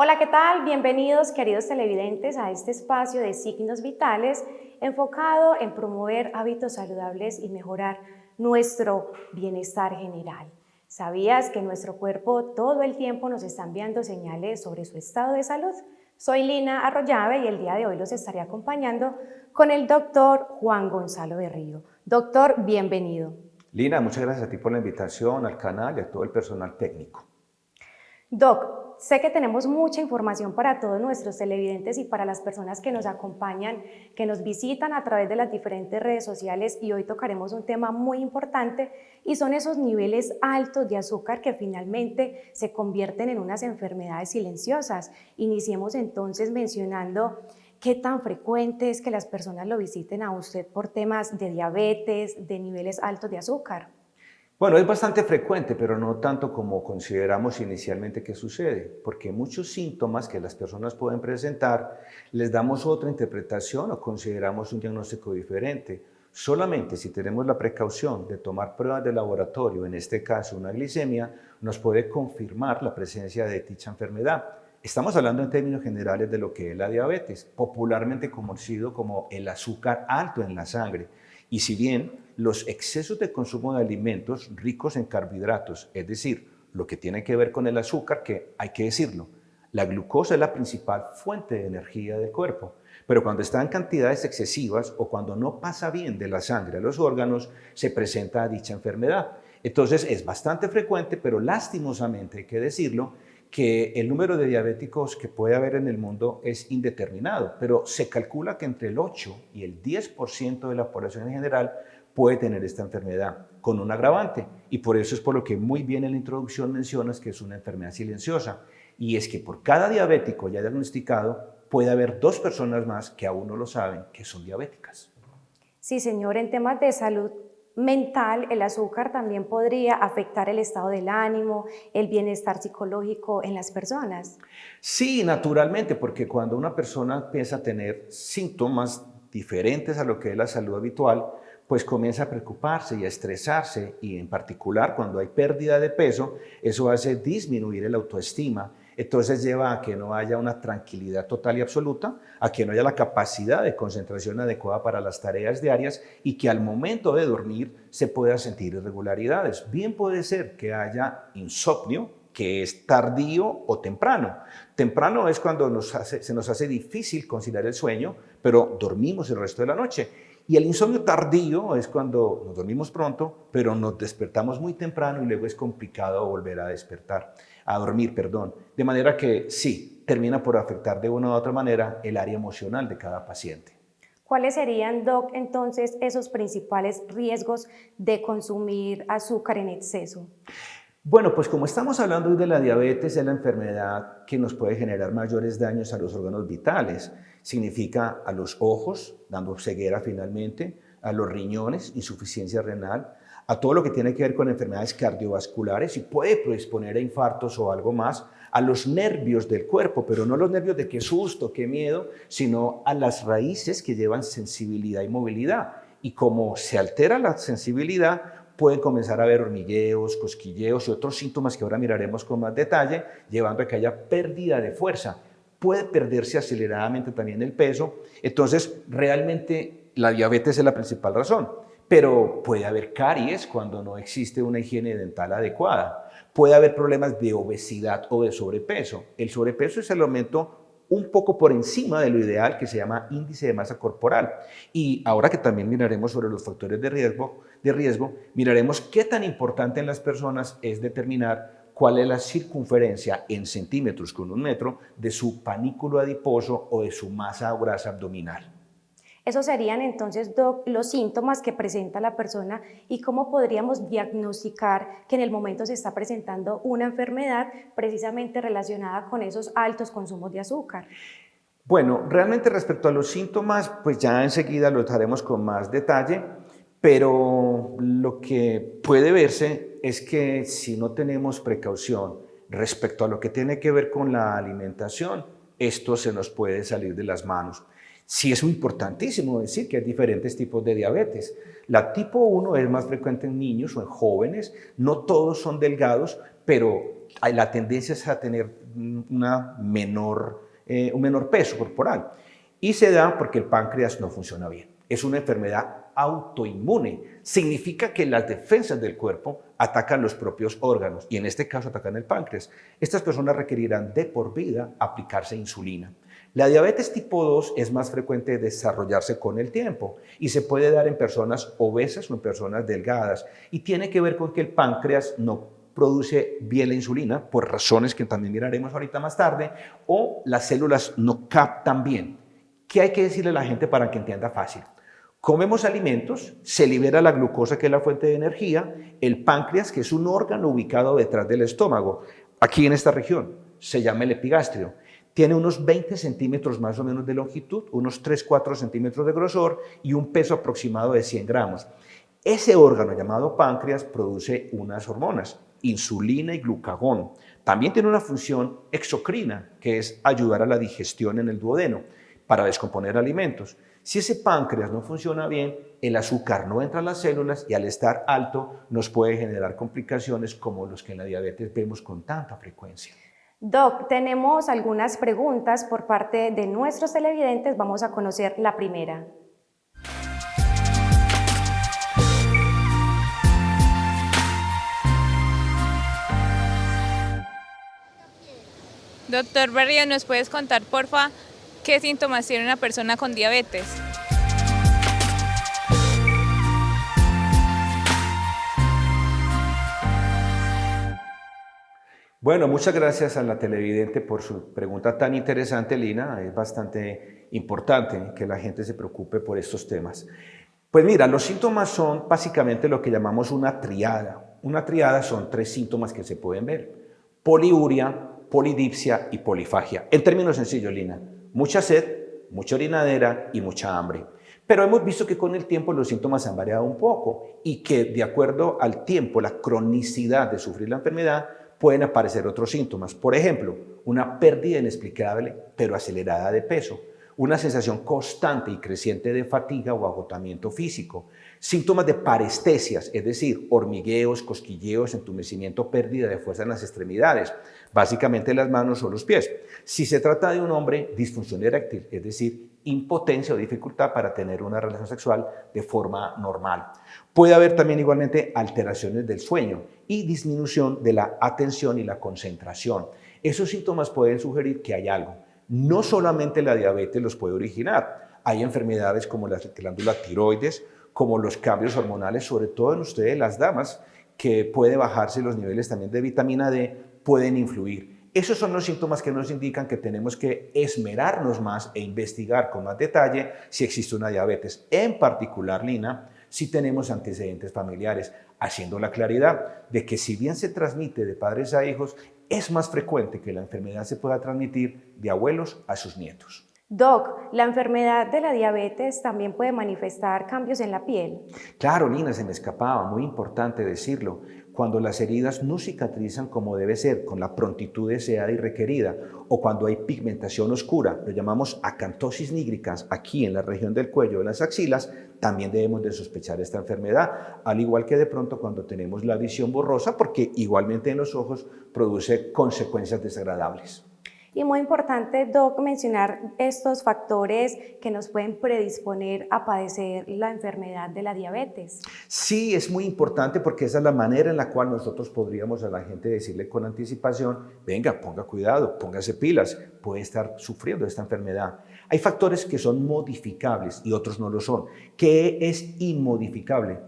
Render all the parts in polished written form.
Hola, ¿qué tal? Bienvenidos, queridos televidentes, a este espacio de Signos Vitales enfocado en promover hábitos saludables y mejorar nuestro bienestar general. ¿Sabías que nuestro cuerpo todo el tiempo nos está enviando señales sobre su estado de salud? Soy Lina Arroyave y el día de hoy los estaré acompañando con el doctor Juan Gonzalo Berrío. Doctor, bienvenido. Lina, muchas gracias a ti por la invitación al canal y a todo el personal técnico. Doc, sé que tenemos mucha información para todos nuestros televidentes y para las personas que nos acompañan, que nos visitan a través de las diferentes redes sociales, y hoy tocaremos un tema muy importante y son esos niveles altos de azúcar que finalmente se convierten en unas enfermedades silenciosas. Iniciemos entonces mencionando qué tan frecuente es que las personas lo visiten a usted por temas de diabetes, de niveles altos de azúcar. Bueno, es bastante frecuente, pero no tanto como consideramos inicialmente que sucede, porque muchos síntomas que las personas pueden presentar les damos otra interpretación o consideramos un diagnóstico diferente. Solamente si tenemos la precaución de tomar pruebas de laboratorio, en este caso una glicemia, nos puede confirmar la presencia de dicha enfermedad. Estamos hablando en términos generales de lo que es la diabetes, popularmente conocido como el azúcar alto en la sangre. Y si bien los excesos de consumo de alimentos ricos en carbohidratos, es decir, lo que tiene que ver con el azúcar, que hay que decirlo, la glucosa es la principal fuente de energía del cuerpo, pero cuando está en cantidades excesivas o cuando no pasa bien de la sangre a los órganos, se presenta dicha enfermedad. Entonces es bastante frecuente, pero lastimosamente hay que decirlo, que el número de diabéticos que puede haber en el mundo es indeterminado, pero se calcula que entre el 8 y el 10% de la población en general puede tener esta enfermedad con un agravante, y por eso es por lo que muy bien en la introducción mencionas que es una enfermedad silenciosa, y es que por cada diabético ya diagnosticado puede haber 2 personas más que aún no lo saben que son diabéticas. Sí, señor, en temas de salud mental, el azúcar también podría afectar el estado del ánimo, el bienestar psicológico en las personas. Sí, naturalmente, porque cuando una persona empieza a tener síntomas diferentes a lo que es la salud habitual, pues comienza a preocuparse y a estresarse, y en particular cuando hay pérdida de peso, eso hace disminuir el autoestima. Entonces lleva a que no haya una tranquilidad total y absoluta, a que no haya la capacidad de concentración adecuada para las tareas diarias, y que al momento de dormir se pueda sentir irregularidades. Bien puede ser que haya insomnio, que es tardío o temprano. Temprano es cuando se nos hace difícil conciliar el sueño, pero dormimos el resto de la noche. Y el insomnio tardío es cuando nos dormimos pronto, pero nos despertamos muy temprano y luego es complicado volver a dormir, perdón. De manera que sí, termina por afectar de una u otra manera el área emocional de cada paciente. ¿Cuáles serían, Doc, entonces esos principales riesgos de consumir azúcar en exceso? Bueno, pues como estamos hablando hoy de la diabetes, es la enfermedad que nos puede generar mayores daños a los órganos vitales. Significa a los ojos, dando ceguera finalmente, a los riñones, insuficiencia renal, a todo lo que tiene que ver con enfermedades cardiovasculares y puede predisponer a infartos o algo más, a los nervios del cuerpo, pero no los nervios de qué susto, qué miedo, sino a las raíces que llevan sensibilidad y movilidad. Y como se altera la sensibilidad, pueden comenzar a haber hormigueos, cosquilleos y otros síntomas que ahora miraremos con más detalle, llevando a que haya pérdida de fuerza. Puede perderse aceleradamente también el peso. Entonces, realmente la diabetes es la principal razón, pero puede haber caries cuando no existe una higiene dental adecuada. Puede haber problemas de obesidad o de sobrepeso. El sobrepeso es el aumento un poco por encima de lo ideal, que se llama índice de masa corporal. Y ahora que también miraremos sobre los factores de riesgo, miraremos qué tan importante en las personas es determinar cuál es la circunferencia en centímetros con 1 metro de su panículo adiposo o de su masa o grasa abdominal. Esos serían entonces, Doc, los síntomas que presenta la persona y cómo podríamos diagnosticar que en el momento se está presentando una enfermedad precisamente relacionada con esos altos consumos de azúcar. Bueno, realmente respecto a los síntomas, pues ya enseguida lo haremos con más detalle, pero lo que puede verse es que si no tenemos precaución respecto a lo que tiene que ver con la alimentación, esto se nos puede salir de las manos. Sí es importantísimo decir que hay diferentes tipos de diabetes. La tipo 1 es más frecuente en niños o en jóvenes, no todos son delgados, pero la tendencia es a tener un menor peso corporal. Y se da porque el páncreas no funciona bien. Es una enfermedad autoinmune. Significa que las defensas del cuerpo atacan los propios órganos y en este caso atacan el páncreas. Estas personas requerirán de por vida aplicarse insulina. La diabetes tipo 2 es más frecuente desarrollarse con el tiempo y se puede dar en personas obesas o en personas delgadas y tiene que ver con que el páncreas no produce bien la insulina por razones que también miraremos ahorita más tarde o las células no captan bien. ¿Qué hay que decirle a la gente para que entienda fácil? Comemos alimentos, se libera la glucosa que es la fuente de energía, el páncreas que es un órgano ubicado detrás del estómago, aquí en esta región, se llama el epigastrio. Tiene unos 20 centímetros más o menos de longitud, unos 3-4 centímetros de grosor y un peso aproximado de 100 gramos. Ese órgano llamado páncreas produce unas hormonas, insulina y glucagón. También tiene una función exocrina, que es ayudar a la digestión en el duodeno para descomponer alimentos. Si ese páncreas no funciona bien, el azúcar no entra a las células y al estar alto nos puede generar complicaciones como los que en la diabetes vemos con tanta frecuencia. Doc, tenemos algunas preguntas por parte de nuestros televidentes. Vamos a conocer la primera. Doctor Berrío, ¿nos puedes contar, porfa, qué síntomas tiene una persona con diabetes? Bueno, muchas gracias a la televidente por su pregunta tan interesante, Lina. Es bastante importante que la gente se preocupe por estos temas. Pues mira, los síntomas son básicamente lo que llamamos una triada. Una triada son 3 síntomas que se pueden ver: poliuria, polidipsia y polifagia. En términos sencillos, Lina, mucha sed, mucha orinadera y mucha hambre. Pero hemos visto que con el tiempo los síntomas han variado un poco y que de acuerdo al tiempo, la cronicidad de sufrir la enfermedad, pueden aparecer otros síntomas. Por ejemplo, una pérdida inexplicable pero acelerada de peso, una sensación constante y creciente de fatiga o agotamiento físico, síntomas de parestesias, es decir, hormigueos, cosquilleos, entumecimiento, pérdida de fuerza en las extremidades, básicamente las manos o los pies. Si se trata de un hombre, disfunción eréctil, es decir, impotencia o dificultad para tener una relación sexual de forma normal. Puede haber también igualmente alteraciones del sueño y disminución de la atención y la concentración. Esos síntomas pueden sugerir que hay algo. No solamente la diabetes los puede originar, hay enfermedades como la glándula tiroides, como los cambios hormonales, sobre todo en ustedes las damas, que puede bajarse los niveles también de vitamina D, pueden influir. Esos son los síntomas que nos indican que tenemos que esmerarnos más e investigar con más detalle si existe una diabetes. En particular, Lina, si tenemos antecedentes familiares, haciendo la claridad de que si bien se transmite de padres a hijos, es más frecuente que la enfermedad se pueda transmitir de abuelos a sus nietos. Doc, ¿la enfermedad de la diabetes también puede manifestar cambios en la piel? Claro, Lina, se me escapaba, muy importante decirlo. Cuando las heridas no cicatrizan como debe ser, con la prontitud deseada y requerida, o cuando hay pigmentación oscura, lo llamamos acantosis nigricans, aquí en la región del cuello de las axilas, también debemos de sospechar esta enfermedad, al igual que de pronto cuando tenemos la visión borrosa, porque igualmente en los ojos produce consecuencias desagradables. Y muy importante, Doc, mencionar estos factores que nos pueden predisponer a padecer la enfermedad de la diabetes. Sí, es muy importante porque esa es la manera en la cual nosotros podríamos a la gente decirle con anticipación, venga, ponga cuidado, póngase pilas, puede estar sufriendo esta enfermedad. Hay factores que son modificables y otros no lo son. ¿Qué es inmodificable?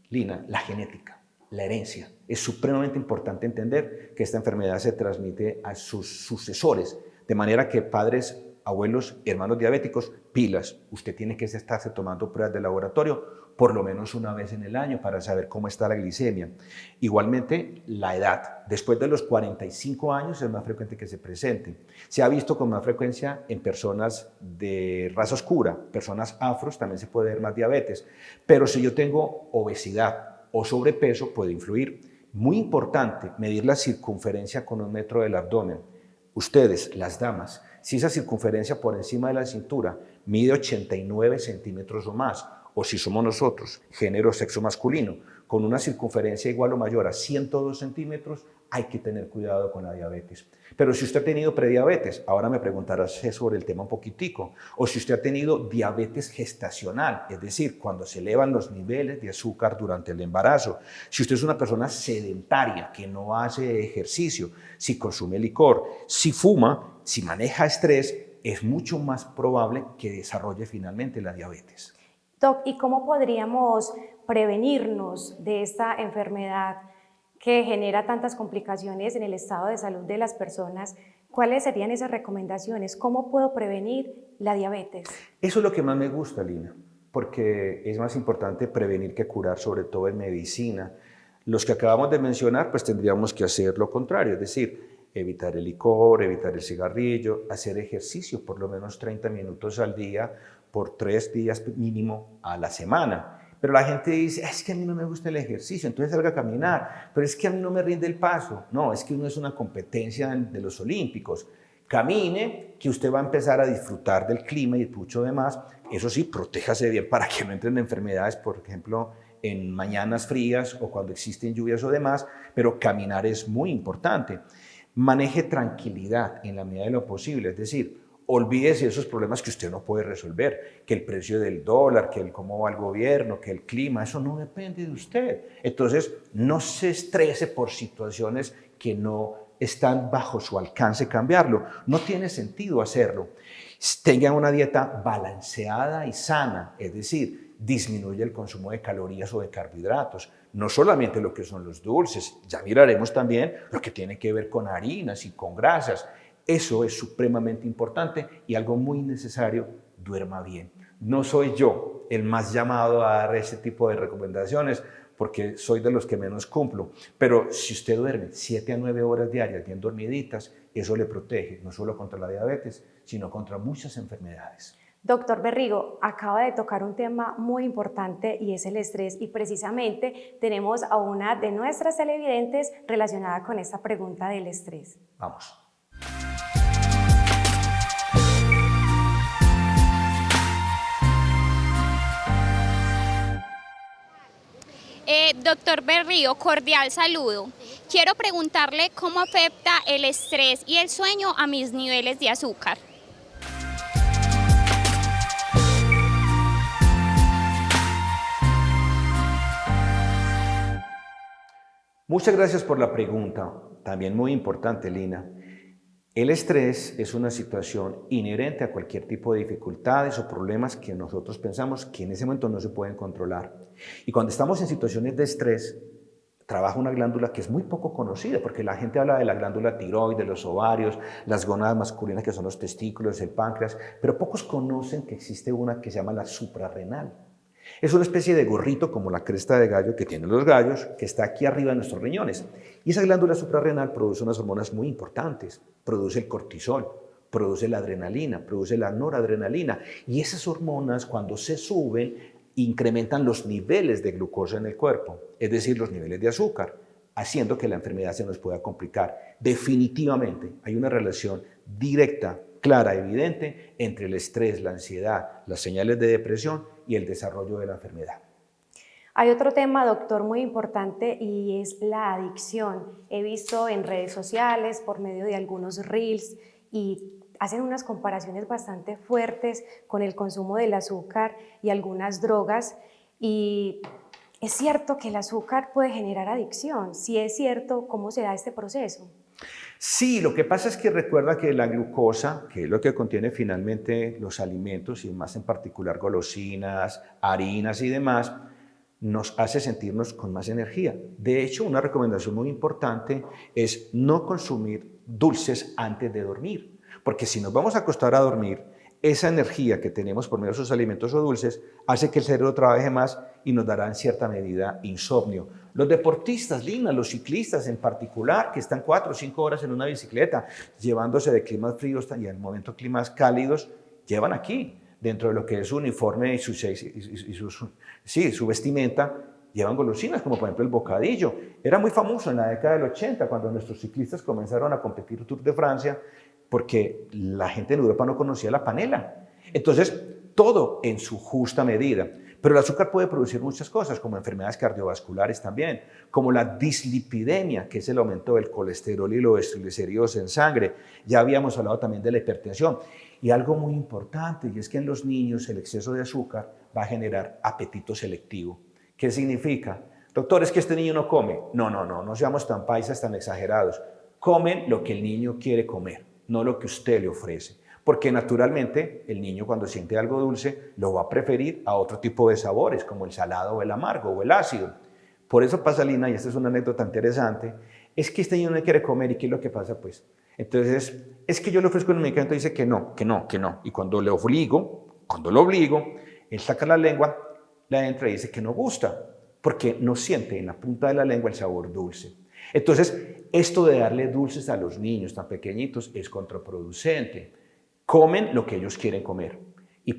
Lina, la genética. La herencia. Es supremamente importante entender que esta enfermedad se transmite a sus sucesores, de manera que padres, abuelos, hermanos diabéticos, pilas. Usted tiene que estarse tomando pruebas de laboratorio por lo menos una vez en el año para saber cómo está la glicemia. Igualmente, la edad. Después de los 45 años es más frecuente que se presente. Se ha visto con más frecuencia en personas de raza oscura, personas afros, también se puede ver más diabetes. Pero si yo tengo obesidad o sobrepeso, puede influir. Muy importante, medir la circunferencia con 1 metro del abdomen. Ustedes, las damas, si esa circunferencia por encima de la cintura mide 89 centímetros o más, o si somos nosotros, género sexo masculino, con una circunferencia igual o mayor a 102 centímetros, hay que tener cuidado con la diabetes. Pero si usted ha tenido prediabetes, ahora me preguntarás sobre el tema un poquitico, o si usted ha tenido diabetes gestacional, es decir, cuando se elevan los niveles de azúcar durante el embarazo, si usted es una persona sedentaria que no hace ejercicio, si consume licor, si fuma, si maneja estrés, es mucho más probable que desarrolle finalmente la diabetes. Doc, ¿y cómo podríamos prevenirnos de esta enfermedad que genera tantas complicaciones en el estado de salud de las personas? ¿Cuáles serían esas recomendaciones? ¿Cómo puedo prevenir la diabetes? Eso es lo que más me gusta, Lina, porque es más importante prevenir que curar, sobre todo en medicina. Los que acabamos de mencionar, pues tendríamos que hacer lo contrario, es decir, evitar el licor, evitar el cigarrillo, hacer ejercicio por lo menos 30 minutos al día por 3 días mínimo a la semana. Pero la gente dice, es que a mí no me gusta el ejercicio, entonces salga a caminar, pero es que a mí no me rinde el paso. No, es que no es una competencia de los olímpicos. Camine, que usted va a empezar a disfrutar del clima y mucho demás. Eso sí, protéjase bien para que no entren enfermedades, por ejemplo, en mañanas frías o cuando existen lluvias o demás, pero caminar es muy importante. Maneje tranquilidad en la medida de lo posible, es decir, olvídese de esos problemas que usted no puede resolver, que el precio del dólar, que el cómo va el gobierno, que el clima, eso no depende de usted. Entonces, no se estrese por situaciones que no están bajo su alcance cambiarlo. No tiene sentido hacerlo. Tenga una dieta balanceada y sana, es decir, disminuye el consumo de calorías o de carbohidratos. No solamente lo que son los dulces, ya miraremos también lo que tiene que ver con harinas y con grasas. Eso es supremamente importante y algo muy necesario, duerma bien. No soy yo el más llamado a dar ese tipo de recomendaciones porque soy de los que menos cumplo, pero si usted duerme 7 a 9 horas diarias bien dormiditas, eso le protege no solo contra la diabetes, sino contra muchas enfermedades. Doctor Berrigo, acaba de tocar un tema muy importante y es el estrés, y precisamente tenemos a una de nuestras televidentes relacionada con esta pregunta del estrés. Vamos. Doctor Berrío, cordial saludo. Quiero preguntarle cómo afecta el estrés y el sueño a mis niveles de azúcar. Muchas gracias por la pregunta, también muy importante, Lina. El estrés es una situación inherente a cualquier tipo de dificultades o problemas que nosotros pensamos que en ese momento no se pueden controlar. Y cuando estamos en situaciones de estrés, trabaja una glándula que es muy poco conocida, porque la gente habla de la glándula tiroides, los ovarios, las gónadas masculinas que son los testículos, el páncreas, pero pocos conocen que existe una que se llama la suprarrenal. Es una especie de gorrito como la cresta de gallo que tienen los gallos, que está aquí arriba de nuestros riñones. Y esa glándula suprarrenal produce unas hormonas muy importantes. Produce el cortisol, produce la adrenalina, produce la noradrenalina. Y esas hormonas, cuando se suben, incrementan los niveles de glucosa en el cuerpo, es decir, los niveles de azúcar, haciendo que la enfermedad se nos pueda complicar. Definitivamente hay una relación directa, clara, evidente entre el estrés, la ansiedad, las señales de depresión y el desarrollo de la enfermedad. Hay otro tema, doctor, muy importante y es la adicción. He visto en redes sociales, por medio de algunos reels, y hacen unas comparaciones bastante fuertes con el consumo del azúcar y algunas drogas. Y es cierto que el azúcar puede generar adicción. Si es cierto, ¿cómo se da este proceso? Sí, lo que pasa es que recuerda que la glucosa, que es lo que contiene finalmente los alimentos y más en particular golosinas, harinas y demás, nos hace sentirnos con más energía. De hecho, una recomendación muy importante es no consumir dulces antes de dormir, porque si nos vamos a acostar a dormir, esa energía que tenemos por medio de esos alimentos o dulces hace que el cerebro trabaje más y nos dará en cierta medida insomnio. Los deportistas, Lina, los ciclistas en particular, que están 4 o 5 horas en una bicicleta, llevándose de climas fríos y al momento climas cálidos, llevan aquí, dentro de lo que es su uniforme y su vestimenta, llevan golosinas, como por ejemplo el bocadillo. Era muy famoso en la década del 80, cuando nuestros ciclistas comenzaron a competir el Tour de Francia, porque la gente en Europa no conocía la panela. Entonces, todo en su justa medida. Pero el azúcar puede producir muchas cosas, como enfermedades cardiovasculares también, como la dislipidemia, que es el aumento del colesterol y los triglicéridos en sangre. Ya habíamos hablado también de la hipertensión. Y algo muy importante, y es que en los niños el exceso de azúcar va a generar apetito selectivo. ¿Qué significa? Doctor, es que este niño no come. No seamos tan paisas, tan exagerados. Comen lo que el niño quiere comer, no lo que usted le ofrece. Porque naturalmente el niño cuando siente algo dulce lo va a preferir a otro tipo de sabores, como el salado o el amargo o el ácido. Por eso pasa, Lina, y esta es una anécdota interesante, es que este niño no quiere comer. ¿Y qué es lo que pasa? Pues, entonces, es que yo le ofrezco un medicamento y dice que no. Y cuando lo obligo, él saca la lengua, la entra y dice que no gusta, porque no siente en la punta de la lengua el sabor dulce. Entonces, esto de darle dulces a los niños tan pequeñitos es contraproducente. Comen lo que ellos quieren comer.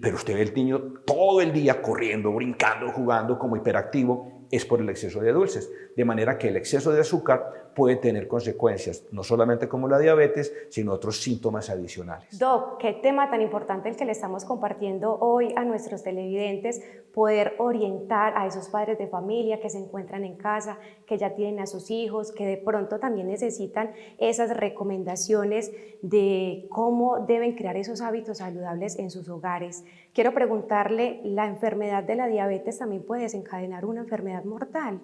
Pero usted ve el niño todo el día corriendo, brincando, jugando como hiperactivo, es por el exceso de dulces. De manera que el exceso de azúcar puede tener consecuencias, no solamente como la diabetes, sino otros síntomas adicionales. Doc, qué tema tan importante el que le estamos compartiendo hoy a nuestros televidentes, poder orientar a esos padres de familia que se encuentran en casa, que ya tienen a sus hijos, que de pronto también necesitan esas recomendaciones de cómo deben crear esos hábitos saludables en sus hogares. Quiero preguntarle, ¿la enfermedad de la diabetes también puede desencadenar una enfermedad mortal?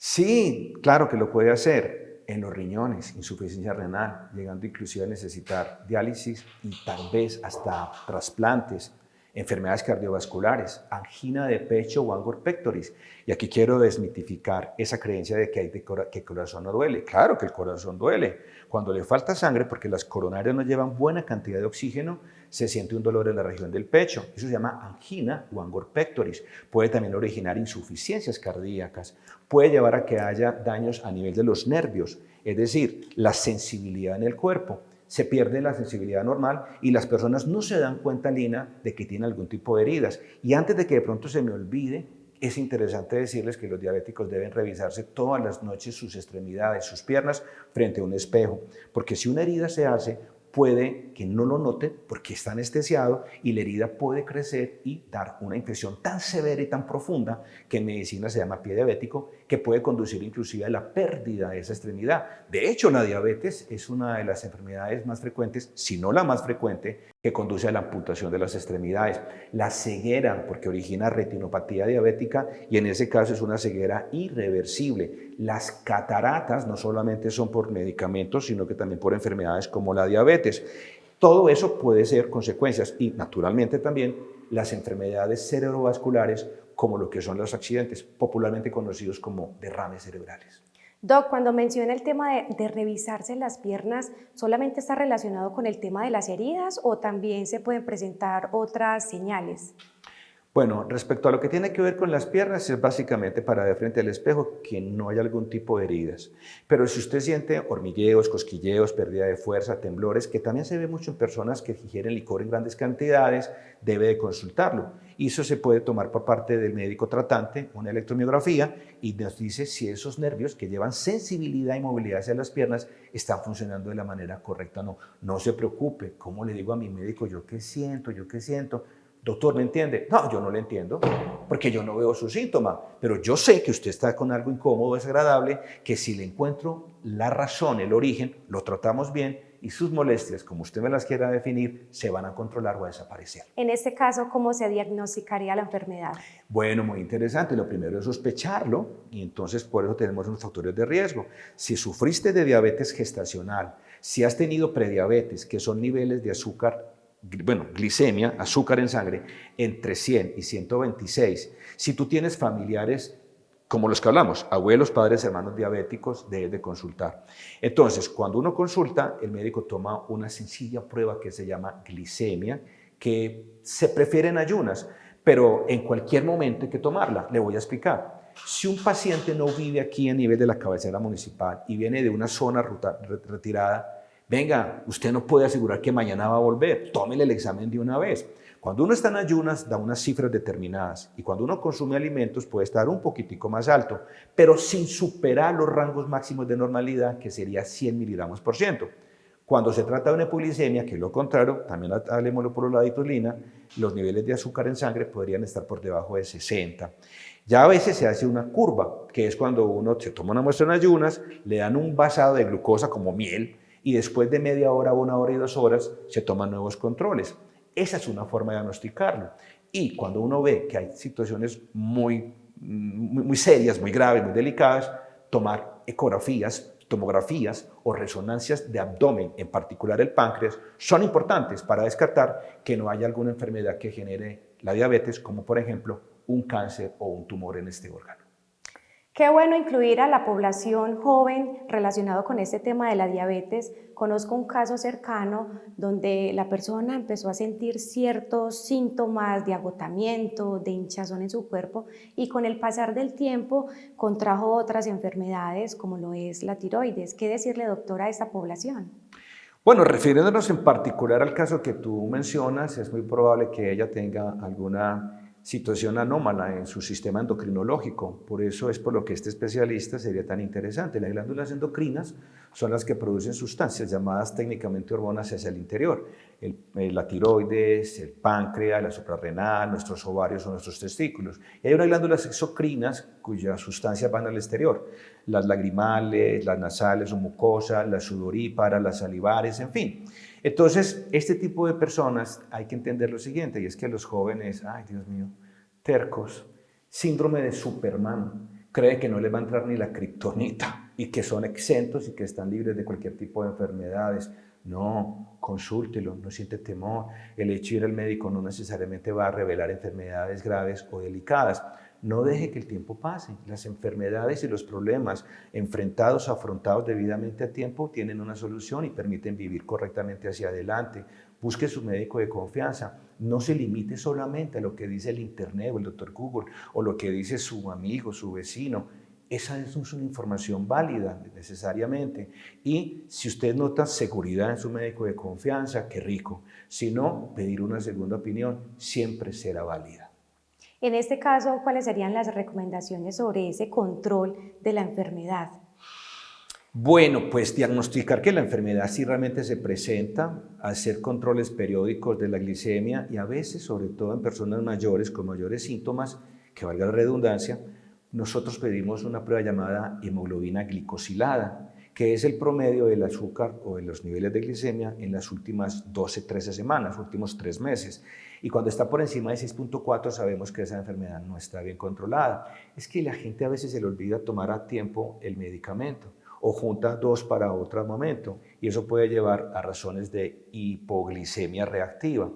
Sí, claro que lo puede hacer en los riñones, insuficiencia renal, llegando inclusive a necesitar diálisis y tal vez hasta trasplantes, enfermedades cardiovasculares, angina de pecho o angor pectoris. Y aquí quiero desmitificar esa creencia de que el corazón no duele. Claro que el corazón duele. Cuando le falta sangre, porque las coronarias no llevan buena cantidad de oxígeno, se siente un dolor en la región del pecho. Eso se llama angina o angor pectoris. Puede también originar insuficiencias cardíacas. Puede llevar a que haya daños a nivel de los nervios, es decir, la sensibilidad en el cuerpo. Se pierde la sensibilidad normal y las personas no se dan cuenta, Lina, de que tienen algún tipo de heridas. Y antes de que de pronto se me olvide, es interesante decirles que los diabéticos deben revisarse todas las noches sus extremidades, sus piernas, frente a un espejo. Porque si una herida se hace, puede que no lo note porque está anestesiado y la herida puede crecer y dar una infección tan severa y tan profunda que en medicina se llama pie diabético, que puede conducir inclusive a la pérdida de esa extremidad. De hecho, la diabetes es una de las enfermedades más frecuentes, si no la más frecuente, que conduce a la amputación de las extremidades. La ceguera, porque origina retinopatía diabética y en ese caso es una ceguera irreversible. Las cataratas no solamente son por medicamentos, sino que también por enfermedades como la diabetes. Todo eso puede ser consecuencias y naturalmente también las enfermedades cerebrovasculares como lo que son los accidentes, popularmente conocidos como derrames cerebrales. Doc, cuando menciona el tema de revisarse las piernas, ¿solamente está relacionado con el tema de las heridas o también se pueden presentar otras señales? Bueno, respecto a lo que tiene que ver con las piernas, es básicamente para ver frente al espejo que no haya algún tipo de heridas. Pero si usted siente hormigueos, cosquilleos, pérdida de fuerza, temblores, que también se ve mucho en personas que ingieren licor en grandes cantidades, debe de consultarlo. Y eso se puede tomar por parte del médico tratante, una electromiografía, y nos dice si esos nervios que llevan sensibilidad y movilidad hacia las piernas están funcionando de la manera correcta o no. No se preocupe, ¿cómo le digo a mi médico? ¿Yo qué siento? Doctor, ¿me entiende? No, yo no le entiendo, porque yo no veo su síntoma, pero yo sé que usted está con algo incómodo, desagradable, que si le encuentro la razón, el origen, lo tratamos bien y sus molestias, como usted me las quiera definir, se van a controlar o a desaparecer. En este caso, ¿cómo se diagnosticaría la enfermedad? Bueno, muy interesante. Lo primero es sospecharlo y entonces por eso tenemos unos factores de riesgo. Si sufriste de diabetes gestacional, si has tenido prediabetes, que son niveles de azúcar, glicemia, azúcar en sangre, entre 100 y 126. Si tú tienes familiares como los que hablamos, abuelos, padres, hermanos diabéticos, debes de consultar. Entonces, cuando uno consulta, el médico toma una sencilla prueba que se llama glicemia, que se prefiere en ayunas, pero en cualquier momento hay que tomarla. Le voy a explicar. Si un paciente no vive aquí a nivel de la cabecera municipal y viene de una zona retirada, venga, usted no puede asegurar que mañana va a volver, tómele el examen de una vez. Cuando uno está en ayunas da unas cifras determinadas y cuando uno consume alimentos puede estar un poquitico más alto, pero sin superar los rangos máximos de normalidad que sería 100 miligramos por ciento. Cuando se trata de una hipoglicemia, que es lo contrario, también hablemoslo por los laditos, Lina, los niveles de azúcar en sangre podrían estar por debajo de 60. Ya a veces se hace una curva, que es cuando uno se toma una muestra en ayunas, le dan un vasado de glucosa como miel, y después de media hora, 1 hora y 2 horas, se toman nuevos controles. Esa es una forma de diagnosticarlo. Y cuando uno ve que hay situaciones muy serias, muy graves, muy delicadas, tomar ecografías, tomografías o resonancias de abdomen, en particular el páncreas, son importantes para descartar que no haya alguna enfermedad que genere la diabetes, como por ejemplo un cáncer o un tumor en este órgano. Qué bueno incluir a la población joven relacionado con este tema de la diabetes. Conozco un caso cercano donde la persona empezó a sentir ciertos síntomas de agotamiento, de hinchazón en su cuerpo y con el pasar del tiempo contrajo otras enfermedades como lo es la tiroides. ¿Qué decirle, doctora, a esta población? Bueno, refiriéndonos en particular al caso que tú mencionas, es muy probable que ella tenga alguna situación anómala en su sistema endocrinológico. Por eso es por lo que este especialista sería tan interesante. Las glándulas endocrinas son las que producen sustancias llamadas técnicamente hormonas hacia el interior. La tiroides, el páncreas, la suprarrenal, nuestros ovarios o nuestros testículos. Y hay unas glándulas exocrinas cuyas sustancias van al exterior. Las lagrimales, las nasales o mucosas, las sudoríparas, las salivares, en fin. Entonces, este tipo de personas hay que entender lo siguiente, y es que los jóvenes, ay Dios mío, tercos, síndrome de Superman, cree que no les va a entrar ni la kriptonita y que son exentos y que están libres de cualquier tipo de enfermedades. No, consúltelo, no siente temor. El hecho de ir al médico no necesariamente va a revelar enfermedades graves o delicadas. No deje que el tiempo pase. Las enfermedades y los problemas enfrentados, afrontados debidamente a tiempo, tienen una solución y permiten vivir correctamente hacia adelante. Busque su médico de confianza. No se limite solamente a lo que dice el internet o el doctor Google o lo que dice su amigo, su vecino. Esa no es una información válida necesariamente. Y si usted nota seguridad en su médico de confianza, qué rico. Si no, pedir una segunda opinión siempre será válida. En este caso, ¿cuáles serían las recomendaciones sobre ese control de la enfermedad? Bueno, pues diagnosticar que la enfermedad sí realmente se presenta, hacer controles periódicos de la glicemia y a veces, sobre todo en personas mayores con mayores síntomas, que valga la redundancia, nosotros pedimos una prueba llamada hemoglobina glicosilada, que es el promedio del azúcar o de los niveles de glicemia en las últimas 12-13 semanas, últimos 3 meses. Y cuando está por encima de 6.4 sabemos que esa enfermedad no está bien controlada. Es que la gente a veces se le olvida tomar a tiempo el medicamento o junta 2 para otro momento y eso puede llevar a razones de hipoglicemia reactiva.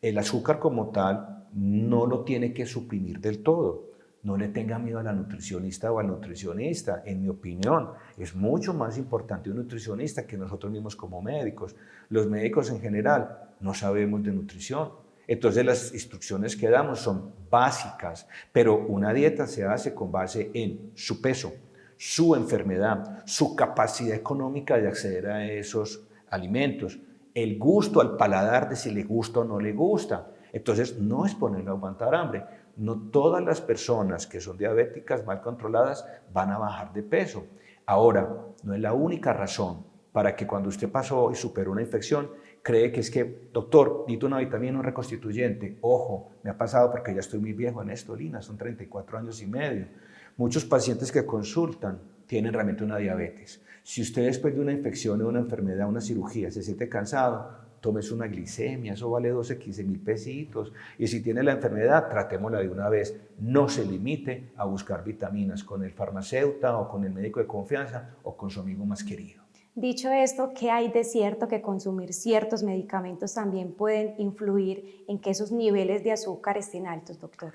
El azúcar como tal no lo tiene que suprimir del todo. No le tenga miedo a la nutricionista o al nutricionista. En mi opinión, es mucho más importante un nutricionista que nosotros mismos como médicos. Los médicos en general no sabemos de nutrición. Entonces las instrucciones que damos son básicas, pero una dieta se hace con base en su peso, su enfermedad, su capacidad económica de acceder a esos alimentos, el gusto al paladar de si le gusta o no le gusta. Entonces no es ponerlo a aguantar hambre. No todas las personas que son diabéticas mal controladas van a bajar de peso. Ahora, no es la única razón para que cuando usted pasó y superó una infección, cree que es que, doctor, necesito una vitamina, un reconstituyente. Ojo, me ha pasado porque ya estoy muy viejo en esto, Lina, son 34 años y medio. Muchos pacientes que consultan tienen realmente una diabetes. Si usted después de una infección o una enfermedad, una cirugía, se siente cansado, tómese una glicemia, eso vale 12-15 mil pesitos. Y si tiene la enfermedad, tratémosla de una vez. No se limite a buscar vitaminas con el farmacéutico o con el médico de confianza o con su amigo más querido. Dicho esto, ¿qué hay de cierto que consumir ciertos medicamentos también pueden influir en que esos niveles de azúcar estén altos, doctor?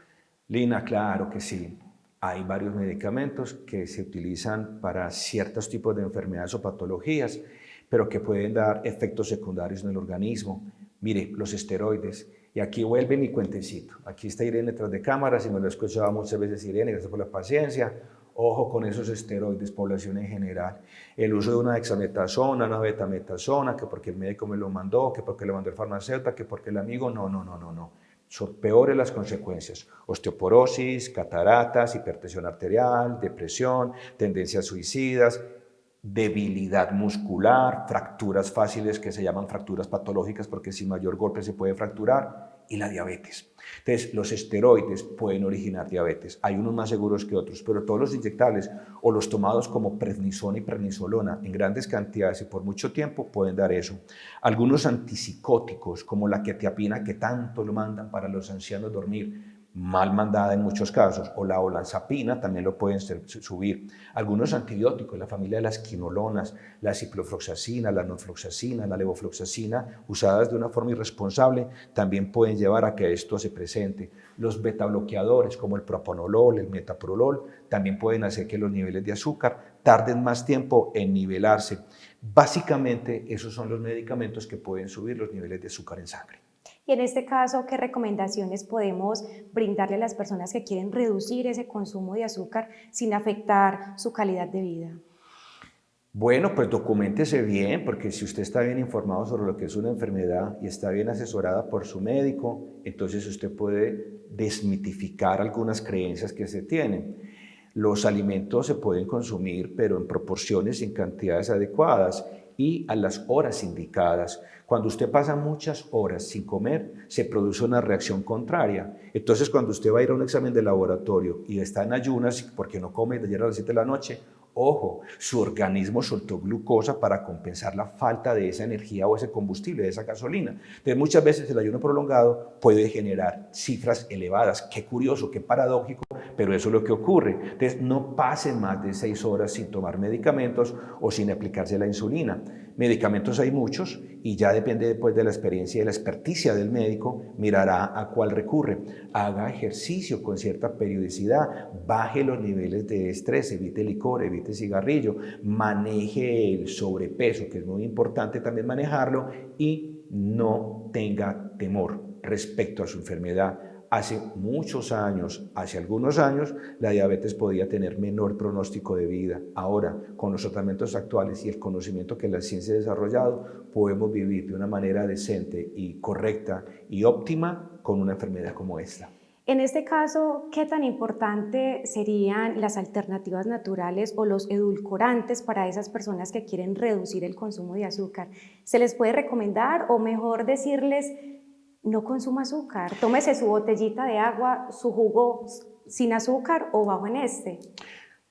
Lina, claro que sí. Hay varios medicamentos que se utilizan para ciertos tipos de enfermedades o patologías, pero que pueden dar efectos secundarios en el organismo. Mire, los esteroides. Y aquí vuelve mi cuentecito. Aquí está Irene detrás de cámaras y me lo he escuchado muchas veces, Irene, gracias por la paciencia. Ojo con esos esteroides, población en general. El uso de una dexametasona, una betametasona, que porque el médico me lo mandó, que porque lo mandó el farmacéutico, que porque el amigo, no. Son peores las consecuencias. Osteoporosis, cataratas, hipertensión arterial, depresión, tendencias suicidas. debilidad muscular, fracturas fáciles que se llaman fracturas patológicas porque sin mayor golpe se puede fracturar, y la diabetes. Entonces, los esteroides pueden originar diabetes. Hay unos más seguros que otros, pero todos los inyectables o los tomados como prednisona y prednisolona en grandes cantidades y por mucho tiempo pueden dar eso. Algunos antipsicóticos como la quetiapina, que tanto lo mandan para los ancianos dormir, mal mandada en muchos casos, o la olanzapina también lo pueden subir. Algunos antibióticos, la familia de las quinolonas, la ciprofloxacina, la norfloxacina, la levofloxacina, usadas de una forma irresponsable, también pueden llevar a que esto se presente. Los betabloqueadores, como el propanolol, el metoprolol, también pueden hacer que los niveles de azúcar tarden más tiempo en nivelarse. Básicamente, esos son los medicamentos que pueden subir los niveles de azúcar en sangre. Y en este caso, ¿qué recomendaciones podemos brindarle a las personas que quieren reducir ese consumo de azúcar sin afectar su calidad de vida? Bueno, pues documéntese bien, porque si usted está bien informado sobre lo que es una enfermedad y está bien asesorada por su médico, entonces usted puede desmitificar algunas creencias que se tienen. Los alimentos se pueden consumir, pero en proporciones y en cantidades adecuadas y a las horas indicadas. Cuando usted pasa muchas horas sin comer, se produce una reacción contraria. Entonces, cuando usted va a ir a un examen de laboratorio y está en ayunas porque no come de ayer a las 7 de la noche, ojo, su organismo soltó glucosa para compensar la falta de esa energía o ese combustible, de esa gasolina. Entonces, muchas veces el ayuno prolongado puede generar cifras elevadas. Qué curioso, qué paradójico, pero eso es lo que ocurre. Entonces, no pasen más de 6 horas sin tomar medicamentos o sin aplicarse la insulina. Medicamentos hay muchos y ya depende después de la experiencia y de la experticia del médico, mirará a cuál recurre. Haga ejercicio con cierta periodicidad, baje los niveles de estrés, evite licor, evite cigarrillo, maneje el sobrepeso, que es muy importante también manejarlo, y no tenga temor respecto a su enfermedad. Hace muchos años, hace algunos años, la diabetes podía tener menor pronóstico de vida. Ahora, con los tratamientos actuales y el conocimiento que la ciencia ha desarrollado, podemos vivir de una manera decente y correcta y óptima con una enfermedad como esta. En este caso, ¿qué tan importante serían las alternativas naturales o los edulcorantes para esas personas que quieren reducir el consumo de azúcar? ¿Se les puede recomendar o mejor decirles: no consuma azúcar, tómese su botellita de agua, su jugo sin azúcar o bajo en este?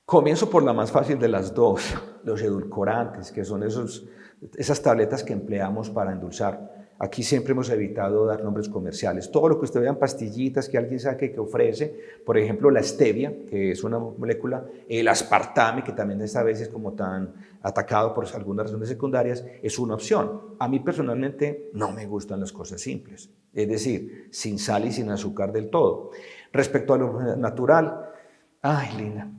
Comienzo por la más fácil de las dos, los edulcorantes, que son esas tabletas que empleamos para endulzar. Aquí siempre hemos evitado dar nombres comerciales. Todo lo que usted vea en pastillitas que alguien saque que ofrece, por ejemplo la stevia, que es una molécula, el aspartame, que también esta vez es como tan atacado por algunas razones secundarias, es una opción. A mí personalmente no me gustan las cosas simples, es decir, sin sal y sin azúcar del todo. Respecto a lo natural, ay, Lina,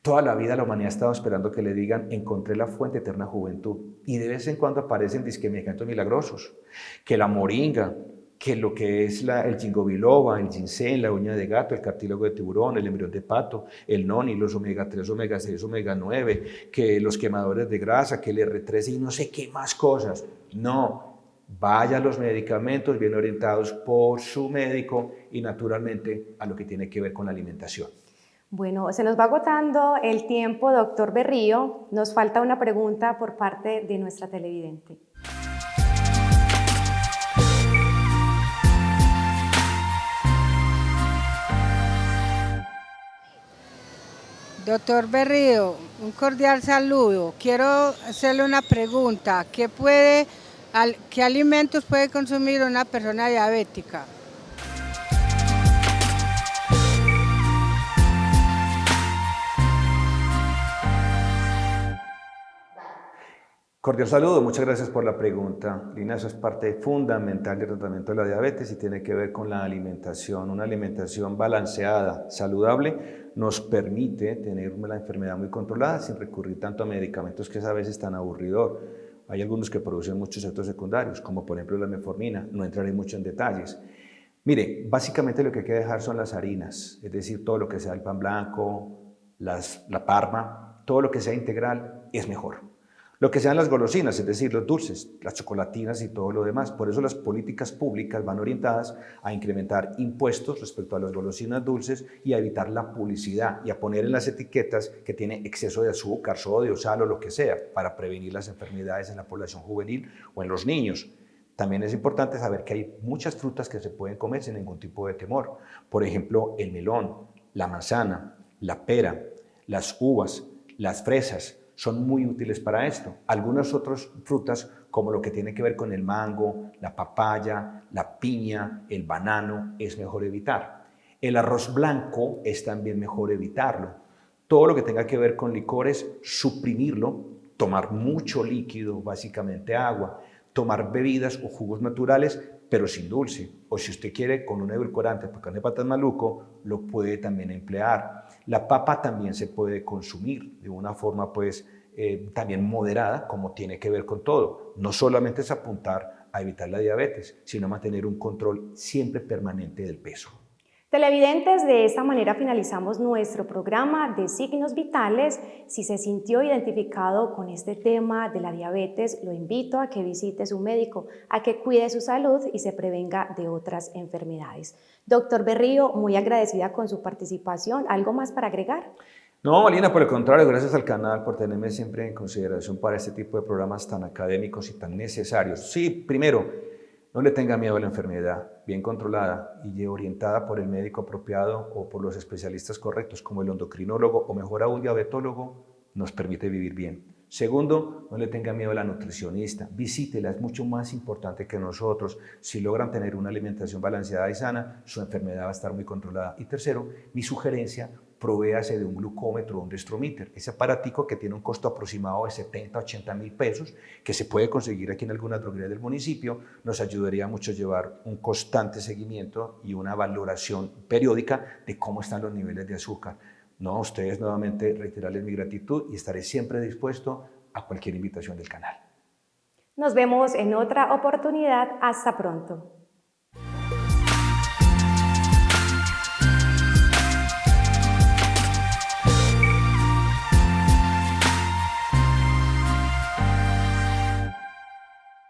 toda la vida la humanidad ha estado esperando que le digan: encontré la fuente de eterna juventud. Y de vez en cuando aparecen medicamentos milagrosos. Que la moringa, que lo que es el ginkgo biloba, el ginseng, la uña de gato, el cartílago de tiburón, el embrión de pato, el noni, los omega 3, omega 6, omega 9, que los quemadores de grasa, que el R13 y no sé qué más cosas. No, vaya a los medicamentos bien orientados por su médico y naturalmente a lo que tiene que ver con la alimentación. Bueno, se nos va agotando el tiempo, doctor Berrío. Nos falta una pregunta por parte de nuestra televidente. Doctor Berrío, un cordial saludo. Quiero hacerle una pregunta. ¿Qué alimentos puede consumir una persona diabética? Cordial saludo, muchas gracias por la pregunta. Lina, eso es parte fundamental del tratamiento de la diabetes y tiene que ver con la alimentación. Una alimentación balanceada, saludable, nos permite tener la enfermedad muy controlada sin recurrir tanto a medicamentos que es a veces tan aburridor. Hay algunos que producen muchos efectos secundarios, como por ejemplo la metformina, no entraré mucho en detalles. Mire, básicamente lo que hay que dejar son las harinas, es decir, todo lo que sea el pan blanco, la parma, todo lo que sea integral es mejor. Lo que sean las golosinas, es decir, los dulces, las chocolatinas y todo lo demás. Por eso las políticas públicas van orientadas a incrementar impuestos respecto a las golosinas dulces y a evitar la publicidad y a poner en las etiquetas que tiene exceso de azúcar, sodio, sal o lo que sea, para prevenir las enfermedades en la población juvenil o en los niños. También es importante saber que hay muchas frutas que se pueden comer sin ningún tipo de temor. Por ejemplo, el melón, la manzana, la pera, las uvas, las fresas, son muy útiles para esto. Algunas otras frutas, como lo que tiene que ver con el mango, la papaya, la piña, el banano, es mejor evitar. El arroz blanco es también mejor evitarlo. Todo lo que tenga que ver con licores, suprimirlo, tomar mucho líquido, básicamente agua, tomar bebidas o jugos naturales, pero sin dulce. O si usted quiere con un edulcorante, porque no es tan maluco, lo puede también emplear. La papa también se puede consumir de una forma también moderada, como tiene que ver con todo. No solamente es apuntar a evitar la diabetes, sino mantener un control siempre permanente del peso. Televidentes, de esta manera finalizamos nuestro programa de Signos Vitales. Si se sintió identificado con este tema de la diabetes, lo invito a que visite su médico, a que cuide su salud y se prevenga de otras enfermedades. Doctor Berrío, muy agradecida con su participación. ¿Algo más para agregar? No, Alina, por el contrario, gracias al canal por tenerme siempre en consideración para este tipo de programas tan académicos y tan necesarios. Sí, primero, no le tenga miedo a la enfermedad, bien controlada y orientada por el médico apropiado o por los especialistas correctos, como el endocrinólogo o mejor aún diabetólogo, nos permite vivir bien. Segundo, no le tenga miedo a la nutricionista, visítela, es mucho más importante que nosotros. Si logran tener una alimentación balanceada y sana, su enfermedad va a estar muy controlada. Y tercero, mi sugerencia, provéase de un glucómetro o un Restrometer, ese aparatico que tiene un costo aproximado de 70 a 80 mil pesos, que se puede conseguir aquí en alguna droguería del municipio, nos ayudaría mucho a llevar un constante seguimiento y una valoración periódica de cómo están los niveles de azúcar. No, a ustedes nuevamente reiterarles mi gratitud y estaré siempre dispuesto a cualquier invitación del canal. Nos vemos en otra oportunidad. Hasta pronto.